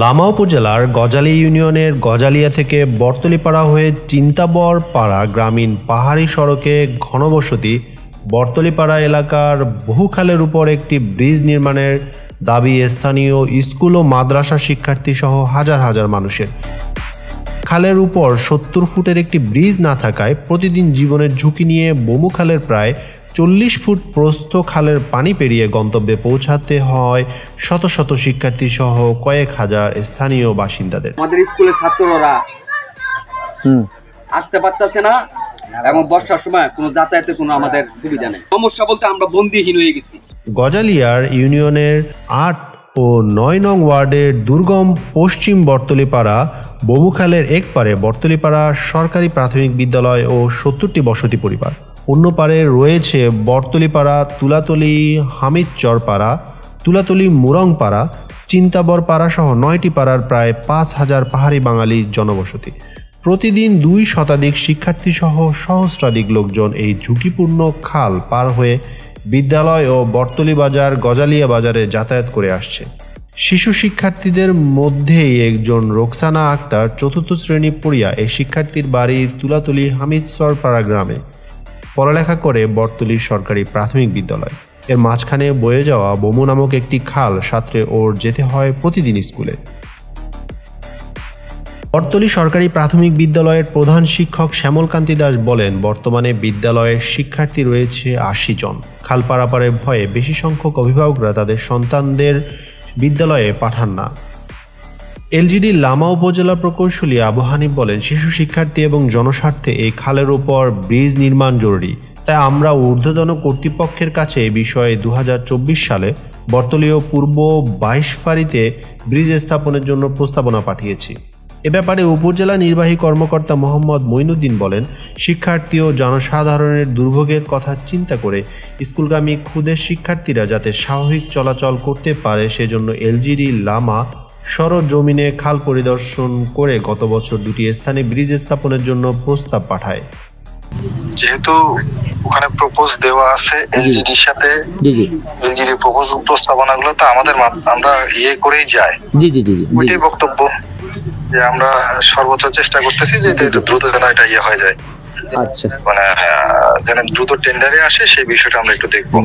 লামা উপজেলার গজালি ইউনিয়নের গজালিয়া থেকে বর্তলীপাড়া হয়ে চিন্তাবর পাড়া গ্রামীণ পাহাড়ি সড়কে ঘনবসতি বর্তলীপাড়া এলাকার বহু খালের উপর একটি ব্রিজ নির্মাণের দাবি স্থানীয় স্কুল ও মাদ্রাসা শিক্ষার্থী সহ হাজার হাজার মানুষের। খালের উপর ৭০ ফুটের একটি ব্রিজ না থাকায় প্রতিদিন জীবনের ঝুঁকি নিয়ে বমু খালের প্রায় ৪০ ফুট প্রস্থ খালের পানি পেরিয়ে গন্তব্যে পৌঁছাতে হয় শত শত শিক্ষার্থী সহ কয়েক হাজার স্থানীয় বাসিন্দাদের। আমাদের স্কুলের ছাত্ররা আসতে পারতেছে না এবং বর্ষার সময় কোনো যাতায়াতের কোনো আমাদের সুবিধা নেই। সমস্যা বলতে আমরা বন্দিহীন হয়ে গেছি। গজালিয়ার ইউনিয়নের ৮ ও ৯ নং ওয়ার্ডের দুর্গম পশ্চিম বর্তলীপাড়া বমুখালের এক পারে বর্তলীপাড়া সরকারি প্রাথমিক বিদ্যালয় ও ৭০টি বসতি পরিবার, অন্য পারে রয়েছে বর্তলীপাড়া, তুলাতলি হামিদচর পাড়া, তুলাতলি মুরংপাড়া, চিন্তাবর পাড়া সহ ৯টি পাড়ার প্রায় ৫,০০০ পাহাড়ি বাঙালি জনবসতি। প্রতিদিন ২ শতাধিক শিক্ষার্থী সহ সহস্রাধিক লোকজন এই ঝুঁকিপূর্ণ খাল পার হয়ে বিদ্যালয় ও বর্তলী বাজার গজালিয়া বাজারে যাতায়াত করে আসছে। শিশু শিক্ষার্থীদের মধ্যেই একজন রোকসানা আক্তার ৪র্থ শ্রেণী পড়িয়া এই শিক্ষার্থীর বাড়ি তুলাতলি হামিদচর পাড়া গ্রামে, পড়ালেখা করে বর্তলী সরকারি প্রাথমিক বিদ্যালয়। এর মাঝখানে বয়ে যাওয়া বমু নামক একটি খাল সাঁতরে ওর যেতে হয় প্রতিদিন স্কুলে। বর্তলী সরকারি প্রাথমিক বিদ্যালয়ের প্রধান শিক্ষক শ্যামলকান্তি দাস বলেন, বর্তমানে বিদ্যালয়ের শিক্ষার্থী রয়েছে ৮০ জন। খাল পারাপারের ভয়ে বেশি সংখ্যক অভিভাবকরা তাদের সন্তানদের বিদ্যালয়ে পাঠান না। এলজিডি লামা উপজেলা প্রকৌশলী আবু হানিফ বলেন, শিশু শিক্ষার্থী এবং জনস্বার্থে এই খালের উপর ব্রিজ নির্মাণ জরুরি। তাই আমরা ঊর্ধ্বতন কর্তৃপক্ষের কাছে এই বিষয়ে ২০২৪ সালে বর্তলীয় পূর্ব ২২ ফাঁড়িতে ব্রিজ স্থাপনের জন্য প্রস্তাবনা পাঠিয়েছি। এ ব্যাপারে উপজেলা নির্বাহী কর্মকর্তা মোহাম্মদ মঈনুদ্দিন বলেন, শিক্ষার্থী ও জনসাধারণের দুর্ভোগের কথা চিন্তা করে স্কুলগামী ক্ষুদে শিক্ষার্থীরা যাতে স্বাভাবিক চলাচল করতে পারে সেজন্য এলজিডি লামা সরজমিনে খাল পরিদর্শন করে গত বছর ২টি স্থানে ব্রিজ স্থাপনের জন্য প্রস্তাব পাঠায়। যেহেতু ওখানে প্রপোজ দেওয়া আছে এলজিডির সাথে, এলজিডি প্রস্তাবনাগুলো তো আমাদের আমরা করেই যাই। ওইটাই বক্তব্য যে আমরা সর্বোচ্চ চেষ্টা করতেছি যে দ্রুত যেন এটা হয়ে যায়। আচ্ছা, মানে যেন দ্রুত টেন্ডারে আসে সেই বিষয়টা আমরা একটু দেখবো।